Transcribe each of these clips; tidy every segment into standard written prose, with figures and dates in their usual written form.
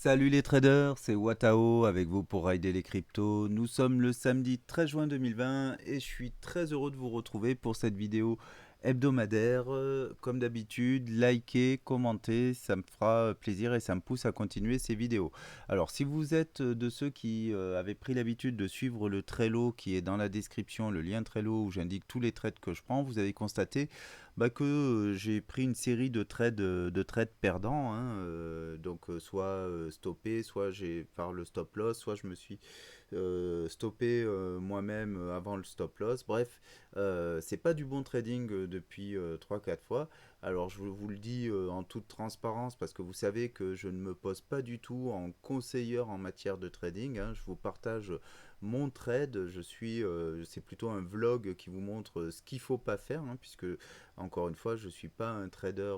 Salut les traders, c'est Watao avec vous pour rider les cryptos. Nous sommes le samedi 13 juin 2020 et je suis très heureux de vous retrouver pour cette vidéo hebdomadaire. Comme d'habitude, likez, commentez, ça me fera plaisir et ça me pousse à continuer ces vidéos. Alors si vous êtes de ceux qui avaient pris l'habitude de suivre le Trello qui est dans la description, le lien Trello où j'indique tous les trades que je prends, vous avez constaté que j'ai pris une série de trades perdants, hein, donc soit stoppé, soit j'ai par le stop loss, soit je me suis stoppé moi-même avant le stop loss. Bref, c'est pas du bon trading depuis 3-4 fois. Alors je vous le dis en toute transparence parce que vous savez que je ne me pose pas du tout en conseilleur en matière de trading, hein. Je vous partage mon trade, c'est plutôt un vlog qui vous montre ce qu'il faut pas faire, hein, puisque encore une fois, je ne suis pas un trader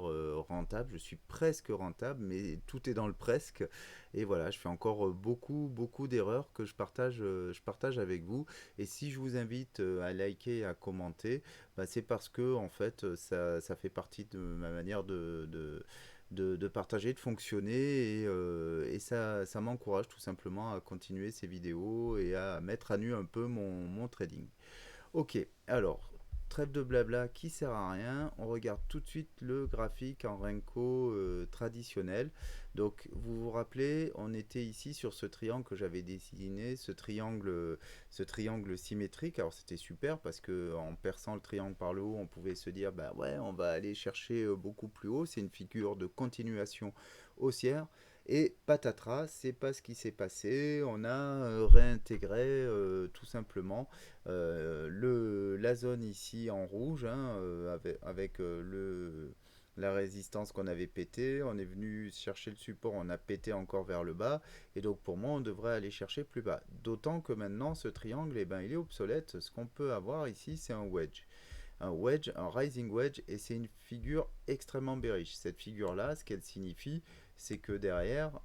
rentable, je suis presque rentable, mais tout est dans le presque. Et voilà, je fais encore beaucoup d'erreurs que je partage avec vous. Et si je vous invite à liker et à commenter, c'est parce que en fait, ça fait partie de ma manière de partager, de fonctionner. Et ça m'encourage tout simplement à continuer ces vidéos et à mettre à nu un peu mon trading. Ok, alors, trêve de blabla qui sert à rien, on regarde tout de suite le graphique en Renko traditionnel. Donc, vous vous rappelez, on était ici sur ce triangle que j'avais dessiné, ce triangle symétrique. Alors, c'était super parce que en perçant le triangle par le haut, on pouvait se dire, bah ouais, on va aller chercher beaucoup plus haut. C'est une figure de continuation haussière. Et patatras, c'est pas ce qui s'est passé. On a réintégré tout simplement la zone ici en rouge, hein, avec la résistance qu'on avait pété. On est venu chercher le support, on a pété encore vers le bas. Et donc pour moi, on devrait aller chercher plus bas. D'autant que maintenant, ce triangle, eh ben, il est obsolète. Ce qu'on peut avoir ici, c'est un wedge. Un wedge, un rising wedge, et c'est une figure extrêmement bearish. Cette figure-là, ce qu'elle signifie, c'est que derrière,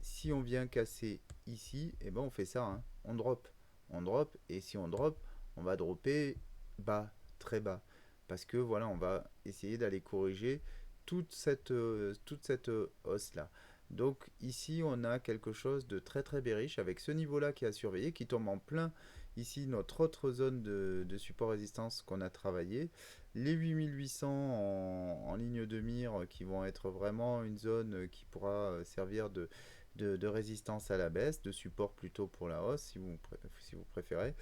si on vient casser ici, eh ben on fait ça, hein. On drop. On drop, et si on drop, on va dropper bas, très bas. Parce que voilà, on va essayer d'aller corriger toute cette hausse-là. Donc ici, on a quelque chose de très bearish avec ce niveau-là qui a surveillé, qui tombe en plein ici notre autre zone de support résistance qu'on a travaillé. Les 8800 en ligne de mire qui vont être vraiment une zone qui pourra servir de résistance à la baisse, de support plutôt pour la hausse si vous préférez.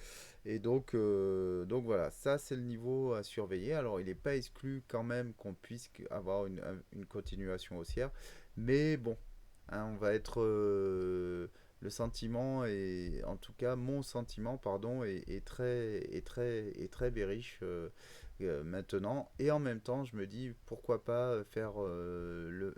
Et donc voilà, ça c'est le niveau à surveiller. Alors il n'est pas exclu quand même qu'on puisse avoir une continuation haussière, mais bon, hein, on va être le sentiment et en tout cas mon sentiment pardon est très bearish maintenant, et en même temps je me dis pourquoi pas faire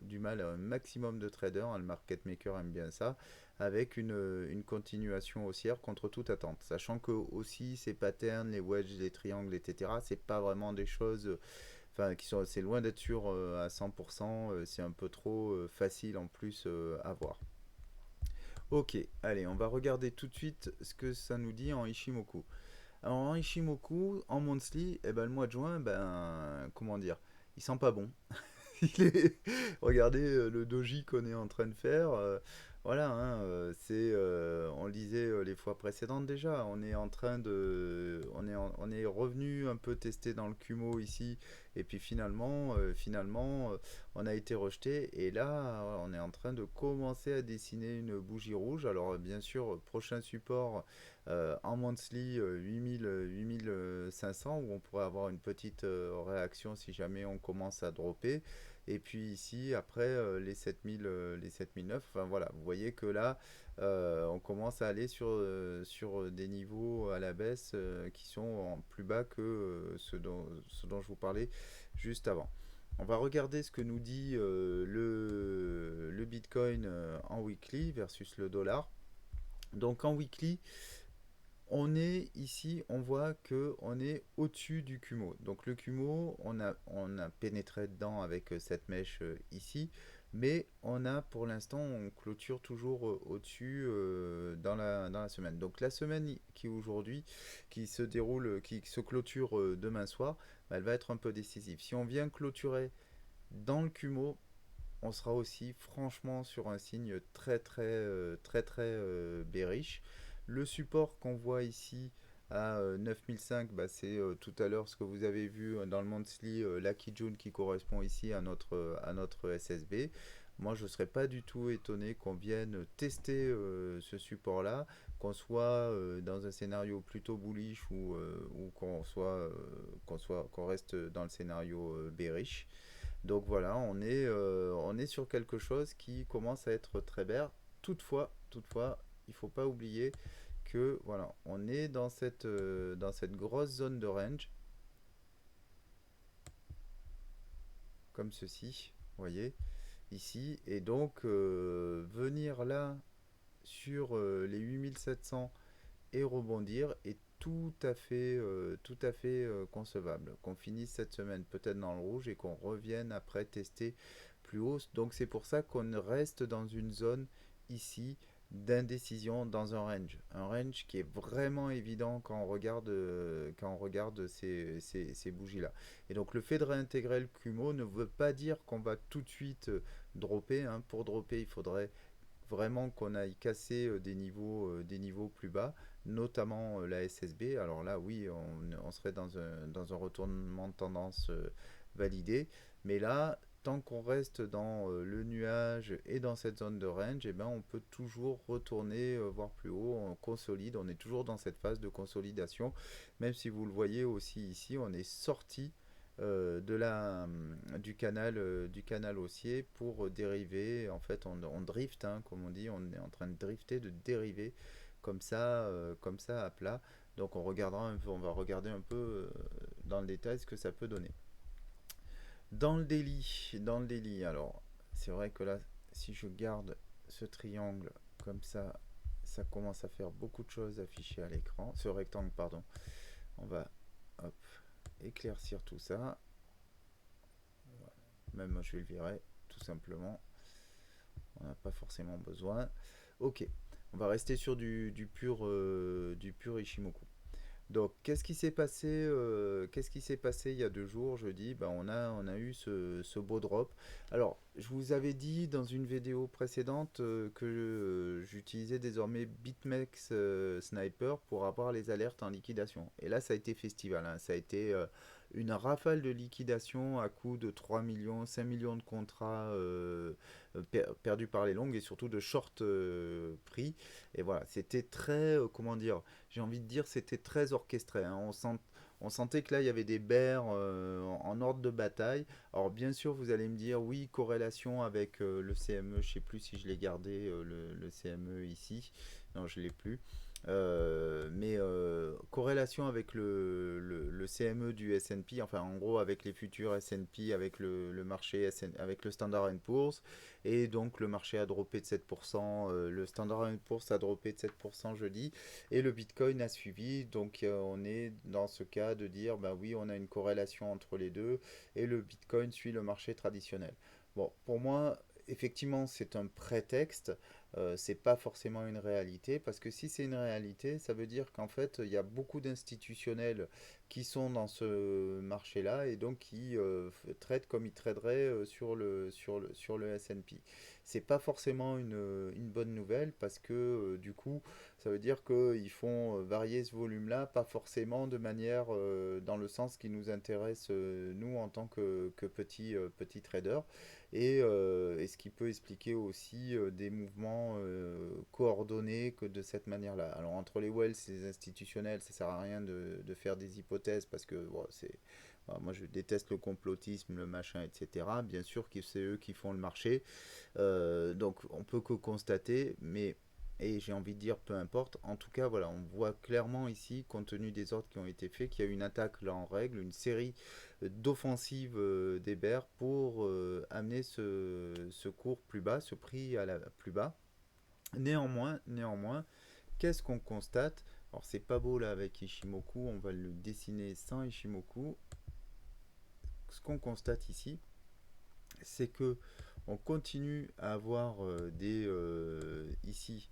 du mal à un maximum de traders, hein, le market maker aime bien ça, avec une continuation haussière contre toute attente, sachant que aussi ces patterns, les wedges, les triangles, etc., c'est pas vraiment des choses, enfin c'est loin d'être sûr à 100%, c'est un peu trop facile en plus à voir. Ok, allez, on va regarder tout de suite ce que ça nous dit en Ishimoku. Alors en Ishimoku, en monthly, le mois de juin, comment dire, il sent pas bon. Regardez le doji qu'on est en train de faire. Voilà, hein, on le disait les fois précédentes déjà. On est revenu un peu tester dans le Kumo ici, et puis finalement, on a été rejeté. Et là, on est en train de commencer à dessiner une bougie rouge. Alors bien sûr, prochain support en monthly 8500 où on pourrait avoir une petite réaction si jamais on commence à dropper. Et puis ici, après, les 7009, enfin voilà, vous voyez que là, on commence à aller sur des niveaux à la baisse qui sont plus bas que ce dont je vous parlais juste avant. On va regarder ce que nous dit le Bitcoin en weekly versus le dollar. Donc en weekly, on est ici, on voit que on est au-dessus du Kumo. Donc le Kumo, on a pénétré dedans avec cette mèche ici, mais on a pour l'instant, on clôture toujours au-dessus dans la semaine. Donc la semaine qui est aujourd'hui, qui se déroule, qui se clôture demain soir, elle va être un peu décisive. Si on vient clôturer dans le Kumo, on sera aussi franchement sur un signe très bearish. Le support qu'on voit ici à 9005, bah, c'est tout à l'heure ce que vous avez vu dans le monthly Lucky June qui correspond ici à notre SSB. Moi, je ne serais pas du tout étonné qu'on vienne tester ce support-là, qu'on soit dans un scénario plutôt bullish ou qu'on reste dans le scénario bearish. Donc voilà, on est sur quelque chose qui commence à être très vert. Toutefois, il ne faut pas oublier que voilà, on est dans cette grosse zone de range, comme ceci, vous voyez, ici. Et donc, venir là sur les 8700 et rebondir est tout à fait concevable. Qu'on finisse cette semaine peut-être dans le rouge et qu'on revienne après tester plus haut. Donc c'est pour ça qu'on reste dans une zone ici d'indécision dans un range qui est vraiment évident quand on regarde ces bougies-là. Et donc le fait de réintégrer le Kumo ne veut pas dire qu'on va tout de suite dropper. Hein. Pour dropper, il faudrait vraiment qu'on aille casser des niveaux plus bas, notamment la SSB. Alors là, oui, on serait dans un retournement de tendance validé. Mais là, tant qu'on reste dans le nuage et dans cette zone de range, eh ben, on peut toujours retourner voir plus haut, on consolide, on est toujours dans cette phase de consolidation. Même si vous le voyez aussi ici, on est sorti du canal haussier pour dériver. En fait, on drift, hein, comme on dit, on est en train de drifter, de dériver comme ça à plat. Donc on va regarder un peu dans le détail ce que ça peut donner. Dans le délit, alors c'est vrai que là, si je garde ce triangle comme ça commence à faire beaucoup de choses affichées à l'écran, ce rectangle, pardon. On va hop, éclaircir tout ça. Même moi je vais le virer, tout simplement. On n'a pas forcément besoin. Ok, on va rester sur du pur Ishimoku. Donc, qu'est-ce qui s'est passé il y a 2 jours, jeudi? Ben, on a eu ce beau drop. Alors, je vous avais dit dans une vidéo précédente que j'utilisais désormais BitMEX Sniper pour avoir les alertes en liquidation. Et là, ça a été festival. Hein. Ça a été une rafale de liquidation à coût de 3 millions, 5 millions de contrats perdus par les longues et surtout de short prix. Et voilà, c'était très, comment dire, j'ai envie de dire, c'était très orchestré. Hein. On sentait que là, il y avait des bears en ordre de bataille. Alors, bien sûr, vous allez me dire, oui, corrélation avec le CME. Je ne sais plus si je l'ai gardé, le CME ici. Non, je ne l'ai plus. Mais corrélation avec le CME du S&P, enfin en gros avec les futurs S&P, avec le marché avec le Standard Poor's, et donc le marché a droppé de 7%, le Standard Poor's a droppé de 7% jeudi, et le Bitcoin a suivi, donc on est dans ce cas de dire, bah oui, on a une corrélation entre les deux, et le Bitcoin suit le marché traditionnel. Bon, pour moi, effectivement, c'est un prétexte, c'est pas forcément une réalité, parce que si c'est une réalité, ça veut dire qu'en fait, il y a beaucoup d'institutionnels qui sont dans ce marché-là et donc qui traitent comme ils traderaient sur le S&P. C'est pas forcément une bonne nouvelle parce que du coup, ça veut dire qu'ils font varier ce volume-là, pas forcément de manière dans le sens qui nous intéresse nous en tant que petits traders et ce qui peut expliquer aussi des mouvements coordonnés que de cette manière-là. Alors entre les wells et les institutionnels, ça sert à rien de faire des hypothèses parce que bon, voilà, moi je déteste le complotisme, le machin, etc. Bien sûr que c'est eux qui font le marché, donc on peut que constater, mais et j'ai envie de dire peu importe. En tout cas, voilà, on voit clairement ici, compte tenu des ordres qui ont été faits, qu'il y a une attaque là en règle, une série d'offensives des bears pour amener ce cours plus bas, ce prix à la plus bas. Néanmoins, qu'est-ce qu'on constate? Alors c'est pas beau là avec Ishimoku, on va le dessiner sans Ishimoku. Ce qu'on constate ici, c'est que on continue à avoir ici,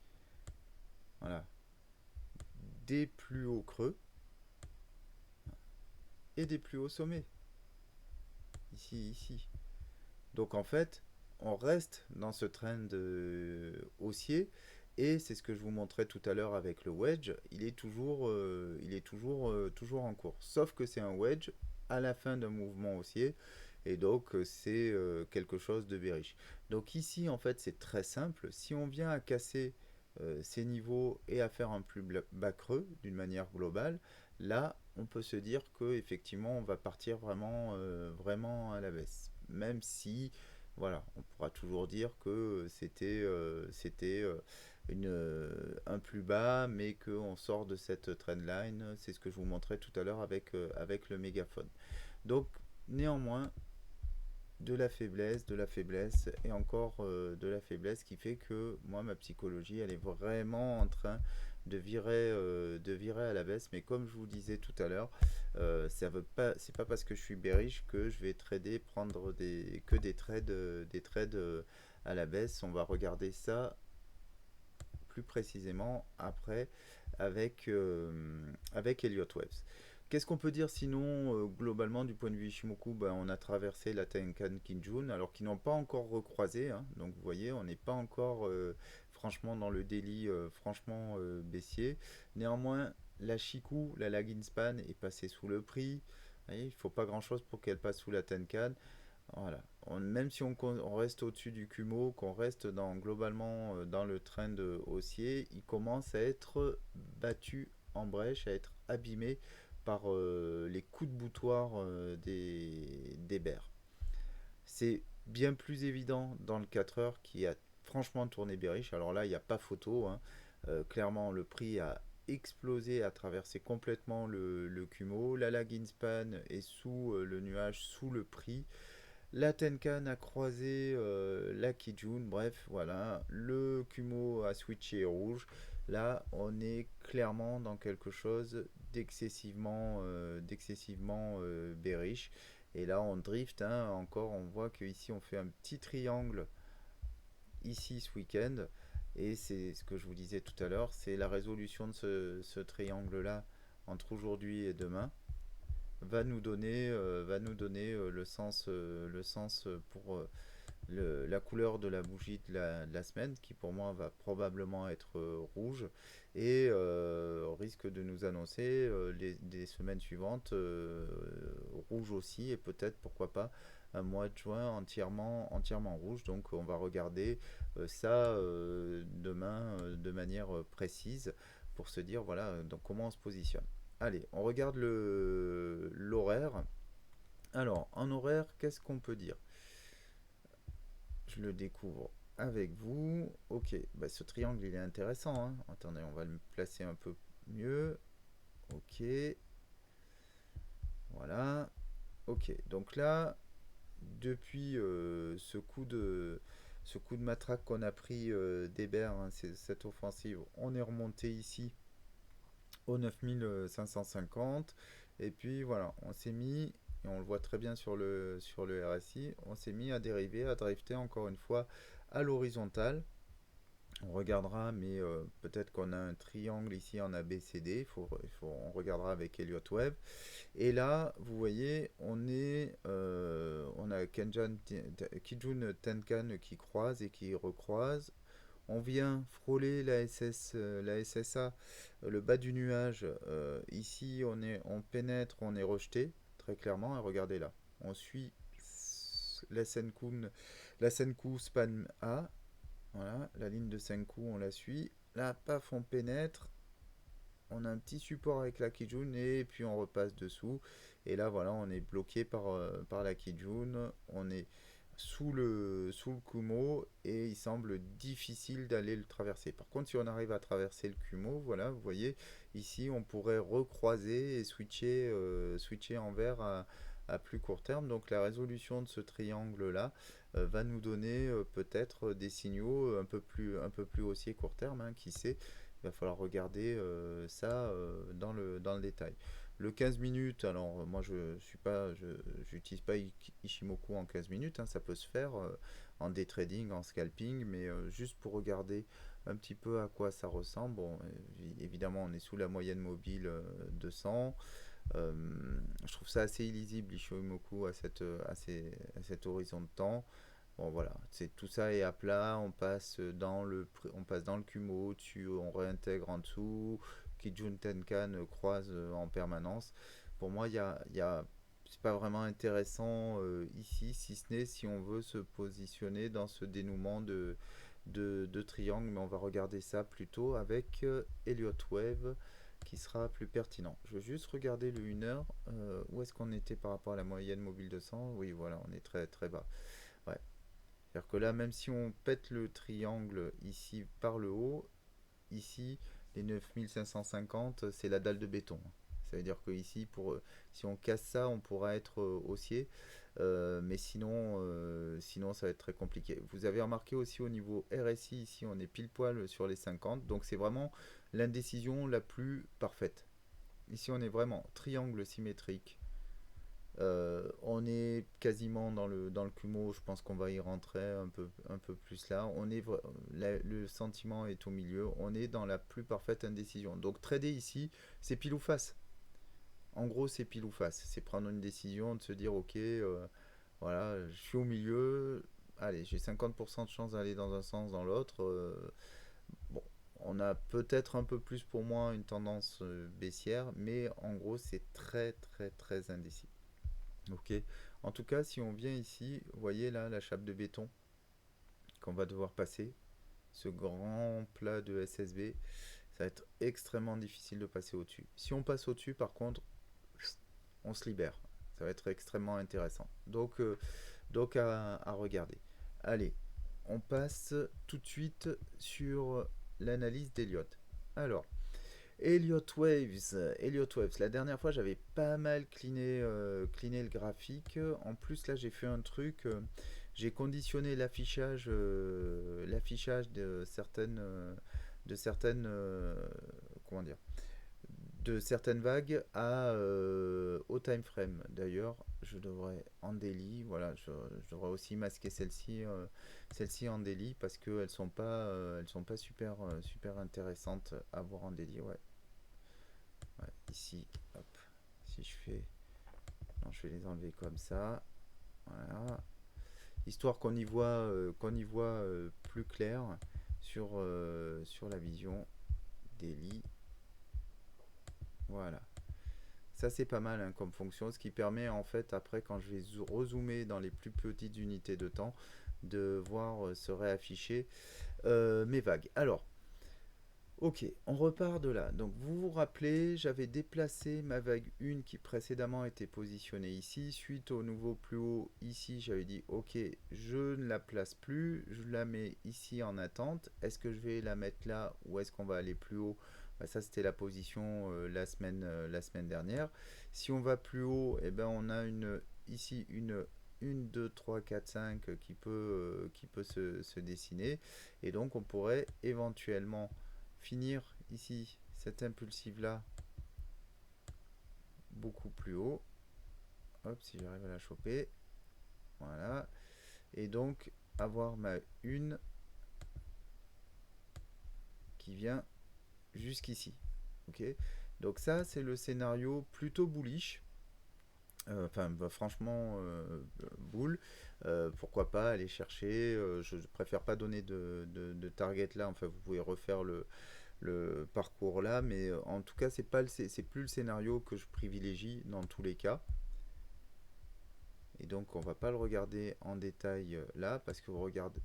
voilà, des plus hauts creux et des plus hauts sommets. Ici. Donc en fait, on reste dans ce trend haussier. Et c'est ce que je vous montrais tout à l'heure avec le wedge. Toujours en cours. Sauf que c'est un wedge à la fin d'un mouvement haussier. Et donc, c'est quelque chose de bearish. Donc ici, en fait, c'est très simple. Si on vient à casser ces niveaux et à faire un plus bas creux d'une manière globale, là, on peut se dire que effectivement, on va partir vraiment à la baisse. Même si, voilà, on pourra toujours dire que un plus bas, mais qu'on sort de cette trendline. C'est ce que je vous montrais tout à l'heure avec le mégaphone. Donc, néanmoins, de la faiblesse et encore de la faiblesse qui fait que moi, ma psychologie, elle est vraiment en train de virer à la baisse. Mais comme je vous disais tout à l'heure, c'est pas parce que je suis bearish que je vais trader, que des trades à la baisse. On va regarder ça plus précisément après avec Elliott Waves. Qu'est-ce qu'on peut dire sinon globalement du point de vue Ishimoku, ben, on a traversé la Tenkan Kijun alors qu'ils n'ont pas encore recroisé, hein. Donc vous voyez, on n'est pas encore franchement dans le délit franchement baissier. Néanmoins, la Shiku, la Lagging Span est passée sous le prix. Vous voyez, il ne faut pas grand chose pour qu'elle passe sous la Tenkan. Voilà. Même si on reste au-dessus du Kumo, qu'on reste globalement dans le trend haussier, il commence à être battu en brèche, à être abîmé par les coups de boutoir des bears. C'est bien plus évident dans le 4 heures qui a franchement tourné bearish. Alors là, il n'y a pas photo, hein. Clairement, le prix a explosé, a traversé complètement le Kumo. La lagging span est sous le nuage, sous le prix. La Tenkan a croisé la Kijun, bref, voilà. Le Kumo a switché rouge. Là, on est clairement dans quelque chose d'excessivement bearish. Et là, on drift, hein, encore, on voit qu'ici, on fait un petit triangle ici ce week-end. Et c'est ce que je vous disais tout à l'heure, c'est la résolution de ce triangle-là entre aujourd'hui et demain va nous donner le sens pour la couleur de la bougie de la semaine, qui pour moi va probablement être rouge, et risque de nous annoncer des semaines suivantes rouge aussi, et peut-être pourquoi pas un mois de juin entièrement rouge. Donc on va regarder ça demain de manière précise pour se dire voilà donc comment on se positionne. Allez, on regarde l'horaire. Alors, en horaire, qu'est-ce qu'on peut dire? Je le découvre avec vous. Ok, bah, ce triangle, il est intéressant, hein. Attendez, on va le placer un peu mieux. Ok, voilà. Ok, donc là, depuis ce coup de matraque qu'on a pris d'Hébert, hein, cette offensive, on est remonté ici au 9550. Et puis voilà, on s'est mis, et on le voit très bien sur le RSI, on s'est mis à dériver, à drifter encore une fois à l'horizontale. On regardera, mais peut-être qu'on a un triangle ici en ABCD, on regardera avec Elliott Wave. Et là, vous voyez, on a Kijun Tenkan qui croise et qui recroise. On vient frôler la SSA, le bas du nuage. Ici, on pénètre, on est rejeté, très clairement. Et regardez là, on suit la Senkou span A. Voilà, la ligne de Senkou, on la suit. Là, paf, on pénètre. On a un petit support avec la Kijun et puis on repasse dessous. Et là, voilà, on est bloqué par la Kijun. On est sous le Kumo et il semble difficile d'aller le traverser. Par contre, si on arrive à traverser le Kumo, voilà, vous voyez, ici, on pourrait recroiser et switcher en vert à plus court terme. Donc la résolution de ce triangle-là va nous donner peut-être des signaux un peu plus haussiers court terme, hein, qui sait. Il va falloir regarder ça dans le détail. Le 15 minutes, alors moi j'utilise pas Ishimoku en 15 minutes, hein, ça peut se faire en day trading, en scalping, mais juste pour regarder un petit peu à quoi ça ressemble. Bon, évidemment, on est sous la moyenne mobile 200. Je trouve ça assez illisible, Ishimoku, à cet horizon de temps. Bon voilà, c'est tout ça est à plat, on passe dans le Kumo, on réintègre en dessous, Kijun Tenkan croise en permanence. Pour moi, c'est pas vraiment intéressant ici, si ce n'est si on veut se positionner dans ce dénouement de triangle, mais on va regarder ça plutôt avec Elliott Wave qui sera plus pertinent. Je veux juste regarder le 1 heure, où est-ce qu'on était par rapport à la moyenne mobile 200. Oui, voilà, on est très très bas. Ouais. C'est-à-dire que là, même si on pète le triangle ici par le haut, ici, les 9550, c'est la dalle de béton. Ça veut dire que ici, si on casse ça, on pourra être haussier. Mais sinon, ça va être très compliqué. Vous avez remarqué aussi au niveau RSI, ici, on est pile poil sur les 50. Donc c'est vraiment l'indécision la plus parfaite. Ici, on est vraiment triangle symétrique. On est quasiment dans le Kumo, je pense qu'on va y rentrer un peu plus là. Le sentiment est au milieu, on est dans la plus parfaite indécision. Donc trader ici, c'est pile ou face. En gros, c'est pile ou face. C'est prendre une décision, de se dire, ok, voilà, je suis au milieu, allez, j'ai 50% de chance d'aller dans un sens, dans l'autre. Bon, on a peut-être un peu plus pour moi une tendance baissière, mais en gros, c'est très très très indécis. Ok. En tout cas, si on vient ici, vous voyez là la chape de béton qu'on va devoir passer, ce grand plat de SSB, ça va être extrêmement difficile de passer au-dessus. Si on passe au-dessus, par contre, on se libère. Ça va être extrêmement intéressant. Donc à regarder. Allez, on passe tout de suite sur l'analyse d'Elliott. Alors, Elliott Waves, Elliott Waves. La dernière fois, j'avais pas mal cleané le graphique. En plus, là, j'ai fait un truc. J'ai conditionné l'affichage de certaines, comment dire, de certaines vagues au time frame. D'ailleurs, je devrais en daily, voilà, je devrais aussi masquer celle-ci en daily parce elles sont pas super intéressantes à voir en daily. Ouais. Ouais, ici, hop, si je fais... Non, je vais les enlever comme ça. Voilà. Histoire qu'on y voit plus clair sur la vision des lits. Voilà. Ça, c'est pas mal hein, comme fonction, ce qui permet en fait, après, quand je vais rezoomer dans les plus petites unités de temps, de voir se réafficher mes vagues. Alors, ok, on repart de là. Donc vous vous rappelez, j'avais déplacé ma vague 1 qui précédemment était positionnée ici. Suite au nouveau plus haut ici, j'avais dit ok, je ne la place plus, je la mets ici en attente. Est-ce que je vais la mettre là ou est-ce qu'on va aller plus haut? Bah, ça c'était la position la semaine dernière. Si on va plus haut, eh ben, on a ici une 1, 2, 3, 4, 5 qui peut se dessiner. Et donc on pourrait éventuellement finir ici cette impulsive là beaucoup plus haut. Hop, si j'arrive à la choper. Voilà. Et donc avoir ma une qui vient jusqu'ici. Ok. Donc ça c'est le scénario plutôt bullish. Enfin, bah, franchement, boule. Pourquoi pas aller chercher. Je préfère pas donner de target là. Enfin, vous pouvez refaire le parcours là, mais en tout cas, c'est plus le scénario que je privilégie dans tous les cas. Et donc, on va pas le regarder en détail là, parce que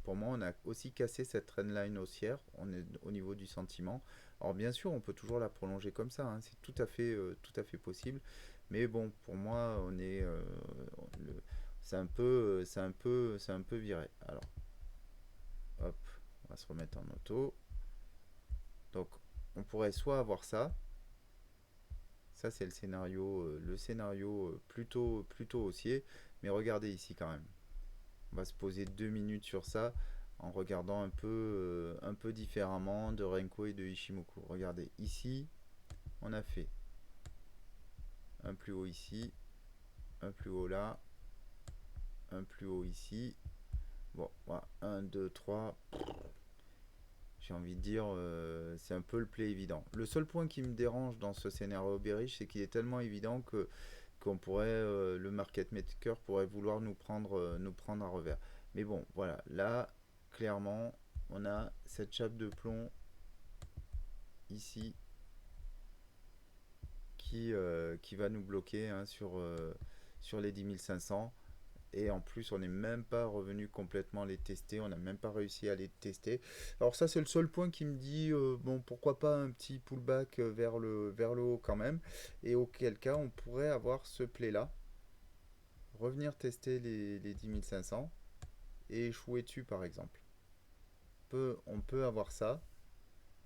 pour moi, on a aussi cassé cette trendline haussière. On est au niveau du sentiment. Alors, bien sûr, on peut toujours la prolonger comme ça. Hein, c'est tout à fait possible. Mais bon, pour moi, c'est un peu viré. Alors, hop, on va se remettre en auto. Donc, on pourrait soit avoir ça. Ça, c'est le scénario plutôt haussier. Mais regardez ici quand même. On va se poser 2 minutes sur ça en regardant un peu différemment de Renko et de Ishimoku. Regardez, ici, on a fait un plus haut ici, un plus haut là, un plus haut ici. Bon, voilà, 1, 2, 3. J'ai envie de dire, c'est un peu le play évident. Le seul point qui me dérange dans ce scénario bearish, c'est qu'il est tellement évident qu'on pourrait, le market maker pourrait vouloir nous prendre à revers. Mais bon, voilà, là, clairement, on a cette chape de plomb ici qui va nous bloquer hein, sur les 10 500. Et en plus, on n'est même pas revenu complètement les tester. On n'a même pas réussi à les tester. Alors ça, c'est le seul point qui me dit, bon, pourquoi pas un petit pullback vers le haut quand même. Et auquel cas, on pourrait avoir ce play-là. Revenir tester les 10 500 et échouer dessus, par exemple. On peut avoir ça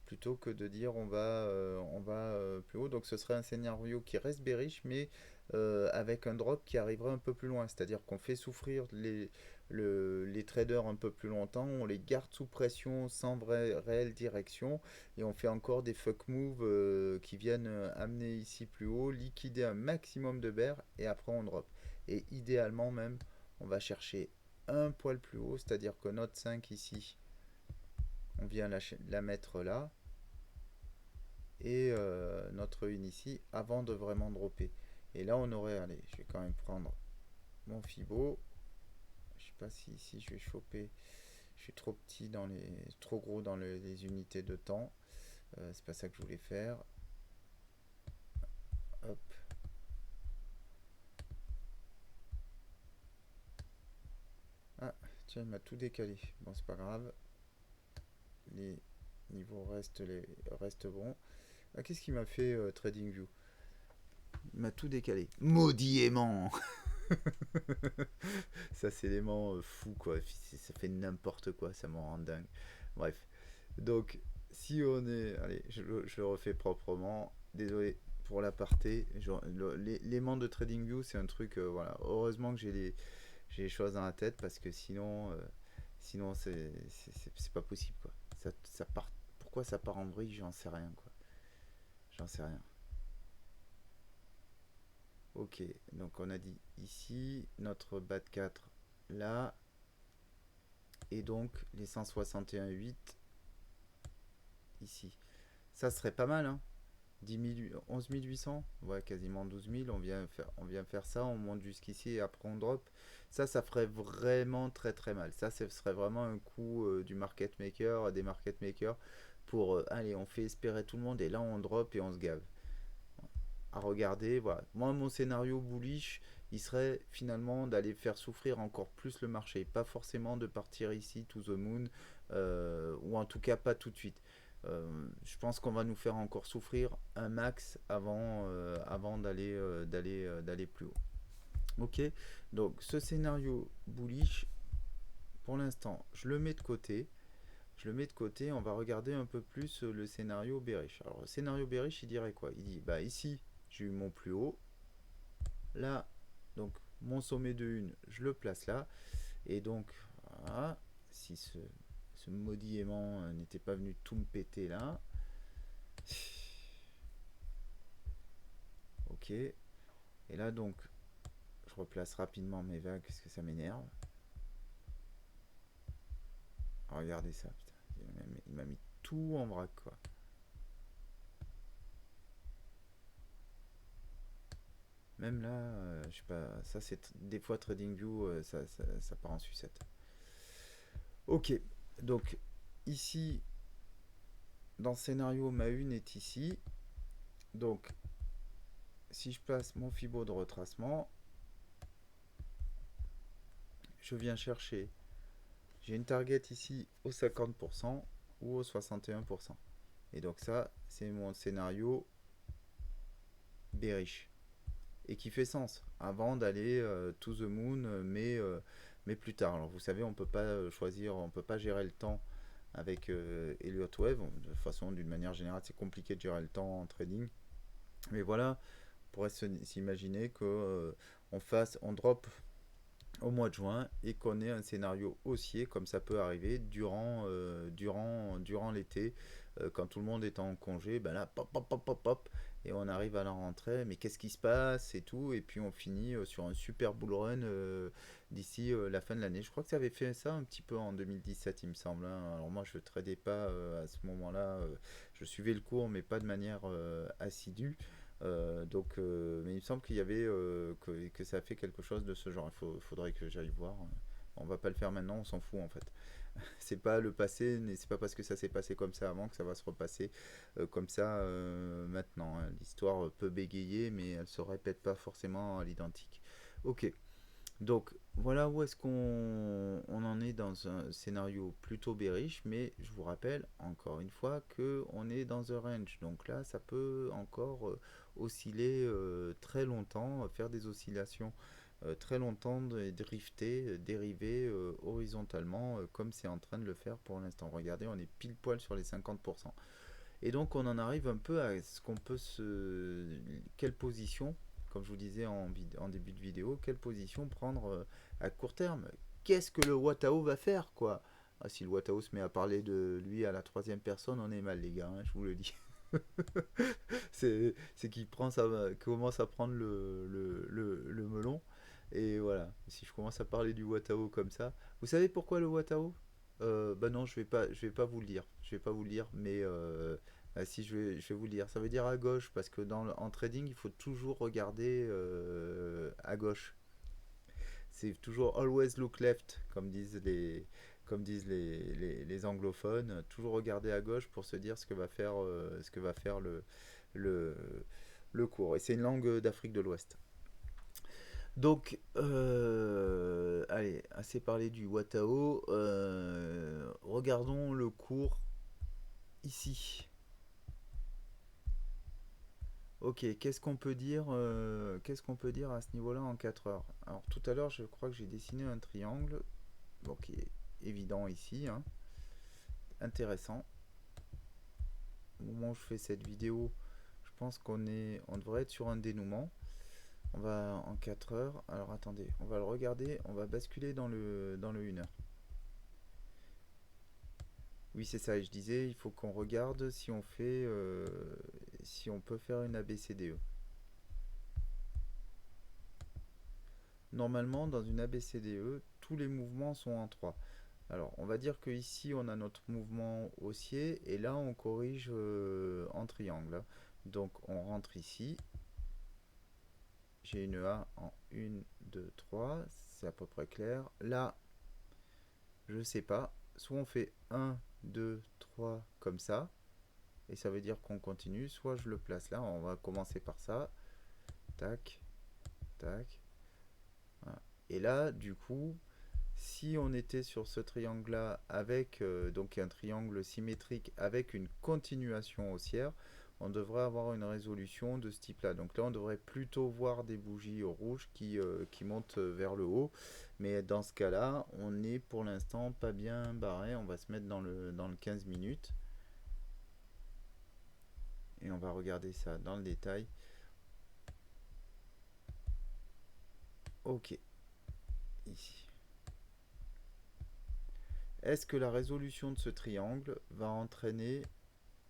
plutôt que de dire on va plus haut. Donc ce serait un scénario qui reste bearish, mais avec un drop qui arriverait un peu plus loin. C'est-à-dire qu'on fait souffrir les traders un peu plus longtemps, on les garde sous pression sans réelle direction, et on fait encore des fuck moves qui viennent amener ici plus haut, liquider un maximum de bears, et après on drop. Et idéalement même, on va chercher un poil plus haut, c'est-à-dire que notre 5 ici, on vient la mettre là, et notre une ici avant de vraiment dropper. Et là on aurait, allez, je vais quand même prendre mon Fibo. Je sais pas si ici je vais choper. Je suis trop petit trop gros dans les unités de temps. C'est pas ça que je voulais faire. Hop. Ah, tiens, il m'a tout décalé. Bon, c'est pas grave. Les niveaux restent bons. Ah, qu'est-ce qu'il m'a fait TradingView? Il m'a tout décalé. Maudit aimant. Ça, c'est l'aimant fou, quoi. Ça fait n'importe quoi, ça m'en rend dingue. Bref. Donc, si on est. Allez, je le refais proprement. Désolé pour l'aparté. L'aimant de TradingView, c'est un truc. Voilà. Heureusement que j'ai les choses dans la tête parce que sinon c'est pas possible, quoi. Ça part. Pourquoi ça part en vrille? J'en sais rien, quoi. J'en sais rien. Ok, donc on a dit ici, notre bat 4 là, et donc les 161,8 ici. Ça serait pas mal, hein. 11 800, ouais, quasiment 12 000. On vient faire ça, on monte jusqu'ici et après on drop. Ça ferait vraiment très très mal. Ça, ce serait vraiment un coup du market maker, des market makers pour, allez, on fait espérer tout le monde et là on drop et on se gave. À regarder, voilà. Moi, mon scénario bullish, il serait finalement d'aller faire souffrir encore plus le marché. Pas forcément de partir ici to the moon, ou en tout cas pas tout de suite. Je pense qu'on va nous faire encore souffrir un max avant d'aller plus haut. Ok, donc ce scénario bullish, pour l'instant, je le mets de côté. On va regarder un peu plus le scénario bearish. Alors, le scénario bearish, il dirait quoi? Il dit, bah ici, j'ai eu mon plus haut. Là, donc, mon sommet de une, je le place là. Et donc, voilà, si ce maudit aimant n'était pas venu tout me péter là. Ok. Et là, donc, je replace rapidement mes vagues parce que ça m'énerve. Regardez ça, putain. Il m'a mis tout en vrac, quoi. Même là, je sais pas, ça c'est des fois TradingView, ça part en sucette. Ok, donc ici, dans ce scénario, ma une est ici. Donc, si je place mon Fibo de retracement, je viens chercher, j'ai une target ici au 50% ou au 61%. Et donc ça, c'est mon scénario bearish. Et qui fait sens avant d'aller to the moon, mais plus tard. Alors vous savez, on peut pas choisir, on peut pas gérer le temps avec Elliott Wave. De façon, d'une manière générale, c'est compliqué de gérer le temps en trading. Mais voilà, on pourrait s'imaginer que on drop au mois de juin et qu'on ait un scénario haussier comme ça peut arriver durant l'été, quand tout le monde est en congé. Ben là, pop pop pop pop pop, et on arrive à la rentrée, mais qu'est-ce qui se passe et tout, et puis on finit sur un super bull run d'ici la fin de l'année. Je crois que ça avait fait ça un petit peu en 2017, il me semble, hein. Alors moi je ne tradais pas à ce moment-là, je suivais le cours mais pas de manière assidue. Mais il me semble qu'il y avait que ça a fait quelque chose de ce genre. Faudrait que j'aille voir. On va pas le faire maintenant, on s'en fout en fait. C'est pas le passé, c'est pas parce que ça s'est passé comme ça avant que ça va se repasser comme ça maintenant, hein. L'histoire peut bégayer, mais elle se répète pas forcément à l'identique. Ok, donc voilà où est-ce qu'on en est dans un scénario plutôt bearish, mais je vous rappelle encore une fois que on est dans un range. Donc là, ça peut encore osciller très longtemps, faire des oscillations très longtemps, drifter, dériver horizontalement, comme c'est en train de le faire pour l'instant. Regardez, on est pile poil sur les 50%. Et donc on en arrive un peu à ce qu'on peut se... Quelle position, comme je vous disais en début de vidéo, quelle position prendre à court terme. Qu'est-ce que le Watao va faire, quoi? Ah, si le Watao se met à parler de lui à la troisième personne, on est mal, les gars, hein, je vous le dis. C'est qu'il commence à prendre le melon. Et voilà, si je commence à parler du Watao comme ça. Vous savez pourquoi le Watao? Bah non, je vais pas vous le dire. Je vais pas vous le dire, mais si je vais vous le dire. Ça veut dire à gauche, parce que en trading, il faut toujours regarder à gauche. C'est toujours always look left, comme disent les anglophones. Toujours regarder à gauche pour se dire ce que va faire le, le cours. Et c'est une langue d'Afrique de l'Ouest. Donc, allez, assez parlé du Watao. Regardons le cours ici. Ok, qu'est-ce qu'on peut dire à ce niveau-là en 4 heures? Alors tout à l'heure, je crois que j'ai dessiné un triangle, bon, qui est évident ici, hein, intéressant. Au moment où je fais cette vidéo, je pense on devrait être sur un dénouement. On va en 4 heures. Alors attendez, on va le regarder, on va basculer dans le 1 heure. Oui, c'est ça, et je disais, il faut qu'on regarde si on peut faire une ABCDE. Normalement, dans une ABCDE, tous les mouvements sont en 3. Alors, on va dire que ici, on a notre mouvement haussier, et là, on corrige en triangle. Donc, on rentre ici. J'ai une A en 1, 2, 3. C'est à peu près clair. Là, je sais pas. Soit on fait 1, 2, 3 comme ça, et ça veut dire qu'on continue. Soit je le place là. On va commencer par ça. Tac, tac. Voilà. Et là, du coup, si on était sur ce triangle là avec donc un triangle symétrique avec une continuation haussière, on devrait avoir une résolution de ce type là. Donc là, on devrait plutôt voir des bougies rouges qui montent vers le haut, mais dans ce cas là, on n'est pour l'instant pas bien barré. On va se mettre dans le 15 minutes et on va regarder ça dans le détail. Ok, ici. Est-ce que la résolution de ce triangle va entraîner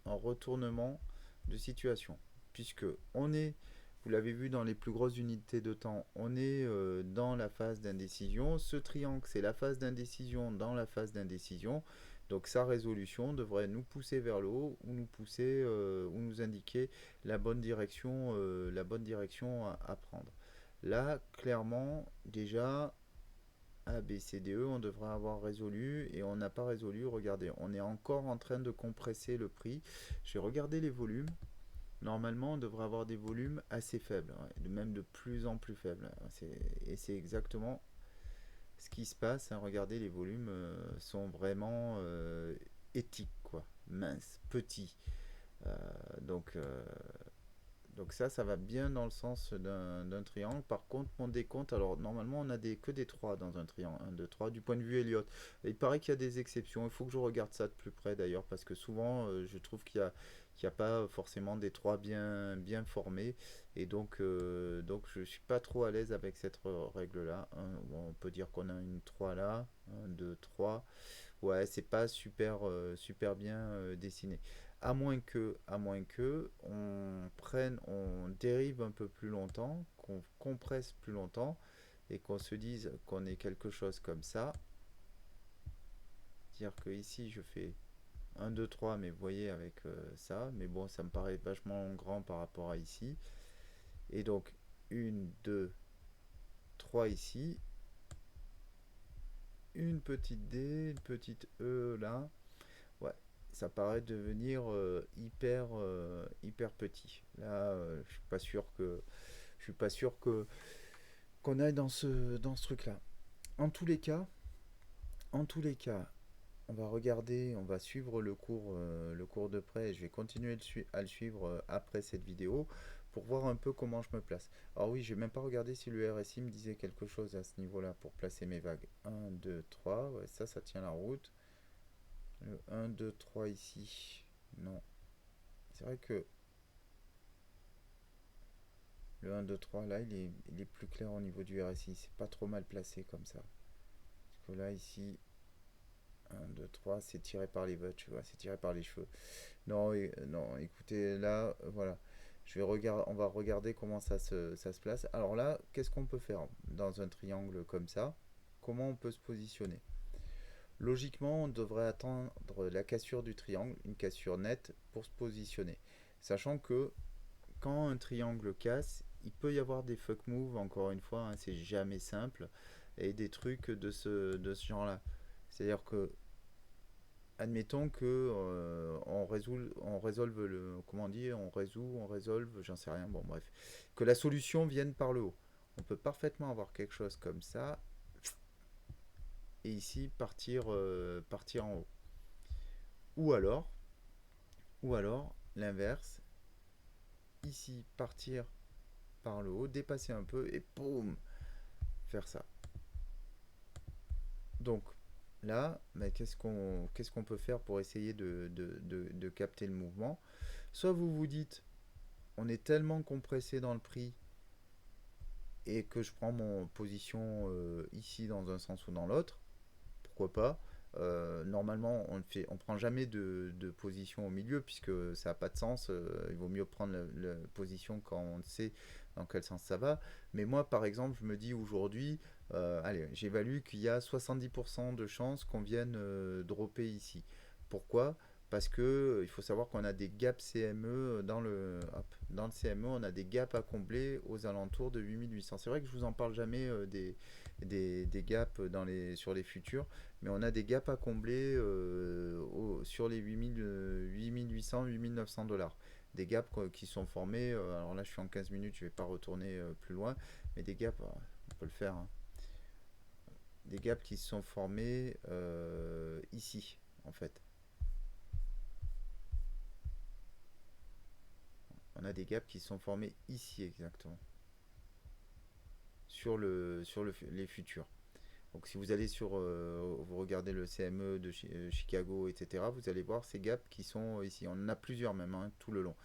un retournement de situation? Puisque on est, vous l'avez vu dans les plus grosses unités de temps, on est dans la phase d'indécision. Ce triangle, c'est la phase d'indécision dans la phase d'indécision. Donc sa résolution devrait nous pousser vers le haut ou nous pousser ou nous indiquer la bonne direction à prendre. Là, clairement, déjà, A, B, C, D, E, on devrait avoir résolu et on n'a pas résolu. Regardez, on est encore en train de compresser le prix. J'ai regardé les volumes. Normalement, on devrait avoir des volumes assez faibles, ouais, même de plus en plus faibles. Et c'est exactement ce qui se passe, hein. Regardez, les volumes sont vraiment éthiques, quoi. Minces, petits. Euh, donc, euh, donc ça va bien dans le sens d'un triangle. Par contre, mon décompte, alors normalement on a que des 3 dans un triangle, 1, 2, 3, du point de vue Elliott. Il paraît qu'il y a des exceptions, il faut que je regarde ça de plus près d'ailleurs, parce que souvent je trouve qu'il y a pas forcément des 3 bien formés, et donc je suis pas trop à l'aise avec cette règle-là, hein. Bon, on peut dire qu'on a une 3 là, 1, 2, 3. Ouais, c'est pas super bien dessiné. À moins que on dérive un peu plus longtemps, qu'on compresse plus longtemps et qu'on se dise qu'on ait quelque chose comme ça. Dire que ici je fais 1, 2, 3, mais vous voyez avec ça, mais bon, ça me paraît vachement grand par rapport à ici. Et donc 1, 2, 3 ici. une petite D, une petite E là. Ouais, ça paraît devenir hyper petit. Là, je suis pas sûr que qu'on aille dans ce truc-là. En tous les cas, en tous les cas, on va regarder, on va suivre le cours de près. Et je vais continuer à le suivre après cette vidéo pour voir un peu comment je me place. Alors oui, j'ai même pas regardé si le RSI me disait quelque chose à ce niveau-là pour placer mes vagues. Un, 2, 3. Ouais, ça tient la route. Le 1, 2, 3 ici. Non. C'est vrai que le 1, 2, 3 là, il est plus clair au niveau du RSI. C'est pas trop mal placé comme ça. Parce que là, ici, 1, 2, 3, c'est tiré par les buts, tu vois, c'est tiré par les cheveux. Non, non, écoutez, là, voilà. On va regarder comment ça se place. Alors là, qu'est-ce qu'on peut faire dans un triangle comme ça? Comment on peut se positionner? Logiquement, on devrait attendre la cassure du triangle, une cassure nette, pour se positionner. Sachant que quand un triangle casse, il peut y avoir des fuck moves, encore une fois, hein, c'est jamais simple, et des trucs de ce genre-là. C'est-à-dire que admettons que on résolve le, comment dire, on résolve, j'en sais rien, bon bref, que la solution vienne par le haut. On peut parfaitement avoir quelque chose comme ça et ici partir en haut. Ou alors, ou alors l'inverse, ici partir par le haut, dépasser un peu et boum, faire ça. Donc là, mais qu'est-ce qu'on peut faire pour essayer de capter le mouvement? Soit vous vous dites, on est tellement compressé dans le prix et que je prends mon position ici dans un sens ou dans l'autre, pourquoi pas. Normalement, on prend jamais de position au milieu puisque ça n'a pas de sens. Il vaut mieux prendre la position quand on sait dans quel sens ça va. Mais moi, par exemple, je me dis aujourd'hui, allez, j'évalue qu'il y a 70% de chances qu'on vienne dropper ici. Pourquoi? Parce que il faut savoir qu'on a des gaps CME dans le CME, on a des gaps à combler aux alentours de 8800. C'est vrai que je vous en parle jamais des gaps sur les futurs, mais on a des gaps à combler sur les 8800, 8900 $. Des gaps qui sont formés, alors là je suis en 15 minutes, je ne vais pas retourner plus loin, mais des gaps, on peut le faire, hein. Des gaps qui se sont formés ici, en fait. On a des gaps qui se sont formés ici exactement, les futurs. Donc si vous allez vous regardez le CME de Chicago, etc., vous allez voir ces gaps qui sont ici. On en a plusieurs même, hein, tout le long.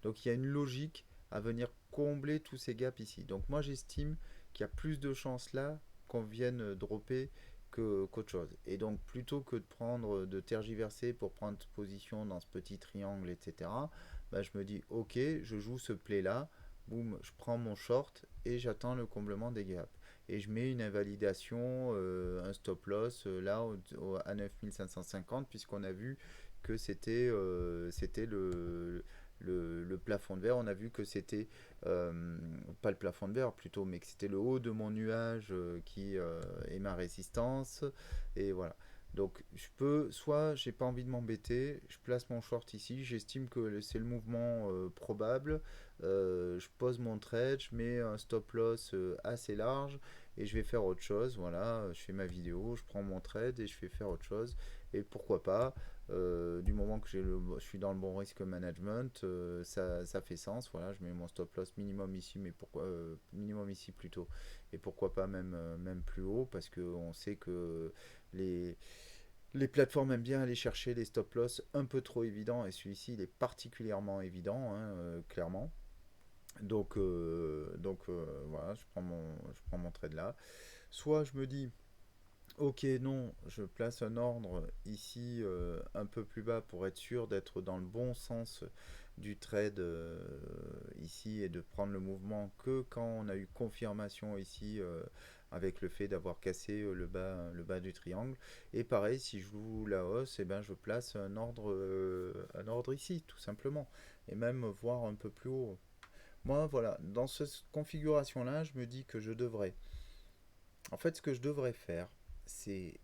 Donc il y a une logique à venir combler tous ces gaps ici. Donc moi j'estime qu'il y a plus de chances là qu'on vienne dropper qu'autre chose. Et donc plutôt que de tergiverser pour prendre position dans ce petit triangle, etc., bah, je me dis ok, je joue ce play là, boum, je prends mon short et j'attends le comblement des gaps et je mets une invalidation, un stop loss là à 9550 puisqu'on a vu que c'était le plafond de verre. On a vu que c'était pas le plafond de verre plutôt, mais que c'était le haut de mon nuage qui est ma résistance. Et voilà. Donc je peux, soit j'ai pas envie de m'embêter, je place mon short ici, j'estime que c'est le mouvement probable, je pose mon trade, je mets un stop loss assez large et je vais faire autre chose. Voilà, je fais ma vidéo, je prends mon trade et je vais faire autre chose. Et pourquoi pas, du moment que je suis dans le bon risque management, ça fait sens. Voilà, je mets mon stop loss minimum ici, mais pourquoi minimum ici plutôt, et pourquoi pas même plus haut, parce qu'on sait que les les plateformes aiment bien aller chercher les stop loss un peu trop évidents et celui-ci il est particulièrement évident, hein, clairement. Voilà, je prends mon trade là. Soit je me dis, ok, non, je place un ordre ici un peu plus bas pour être sûr d'être dans le bon sens du trade ici et de prendre le mouvement que quand on a eu confirmation ici avec le fait d'avoir cassé le bas du triangle. Et pareil, si je joue la hausse, et ben je place un ordre ici, tout simplement. Et même voir un peu plus haut. Moi, voilà, dans cette configuration-là, je me dis que je devrais. En fait, ce que je devrais faire, c'est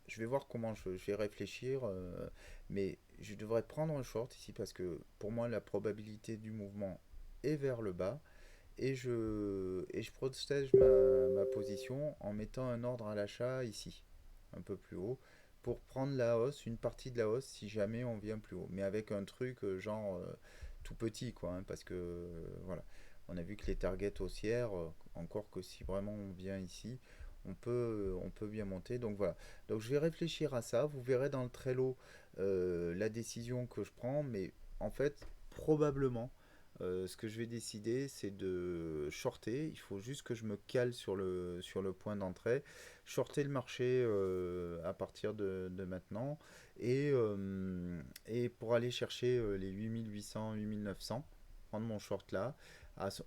je vais voir comment je vais réfléchir, mais je devrais prendre un short ici parce que pour moi la probabilité du mouvement est vers le bas et je protège ma position en mettant un ordre à l'achat ici, un peu plus haut, pour prendre la hausse, une partie de la hausse si jamais on vient plus haut, mais avec un truc genre tout petit quoi, hein, parce que voilà, on a vu que les targets haussières, encore que si vraiment on vient ici, on peut bien monter. Donc voilà. Donc je vais réfléchir à ça. Vous verrez dans le Trello la décision que je prends, mais en fait, probablement, ce que je vais décider, c'est de shorter. Il faut juste que je me cale sur le point d'entrée. Shorter le marché à partir de maintenant. Et pour aller chercher les 8800, 8900, prendre mon short là.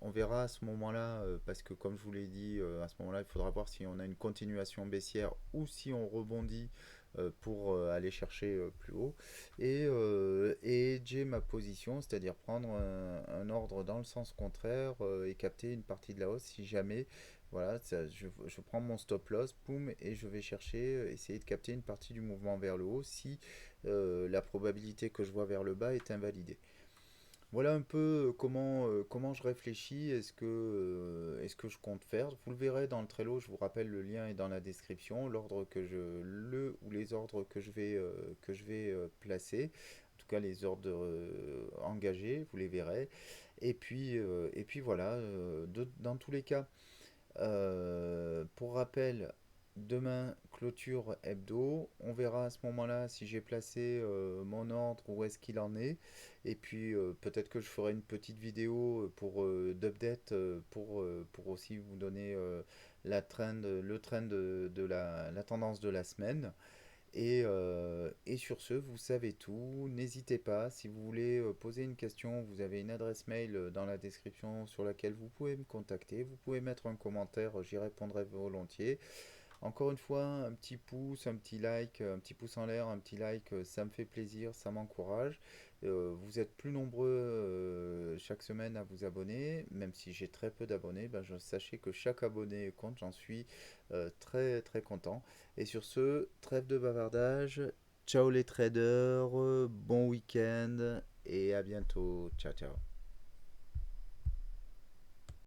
On verra à ce moment-là, parce que comme je vous l'ai dit, à ce moment-là, il faudra voir si on a une continuation baissière ou si on rebondit pour aller chercher plus haut. Et j'ai ma position, c'est-à-dire prendre un ordre dans le sens contraire et capter une partie de la hausse si jamais. Voilà, je prends mon stop loss, boum, et je vais chercher, essayer de capter une partie du mouvement vers le haut si la probabilité que je vois vers le bas est invalidée. Voilà un peu comment je réfléchis, est-ce que je compte faire. Vous le verrez dans le Trello, je vous rappelle, le lien est dans la description, le ou les ordres que je vais placer, en tout cas les ordres engagés, vous les verrez. Et puis voilà, dans tous les cas, pour rappel, demain, clôture hebdo. On verra à ce moment-là si j'ai placé mon ordre, où est-ce qu'il en est. Et puis peut-être que je ferai une petite vidéo pour d'update pour aussi vous donner le trend de la tendance de la semaine. Et sur ce, vous savez tout. N'hésitez pas, si vous voulez poser une question, vous avez une adresse mail dans la description sur laquelle vous pouvez me contacter. Vous pouvez mettre un commentaire, j'y répondrai volontiers. Encore une fois, un petit pouce, un petit like, un petit pouce en l'air, un petit like, ça me fait plaisir, ça m'encourage. Vous êtes plus nombreux chaque semaine à vous abonner, même si j'ai très peu d'abonnés, ben sachez que chaque abonné compte, j'en suis très très content. Et sur ce, trêve de bavardage, ciao les traders, bon week-end et à bientôt, ciao ciao.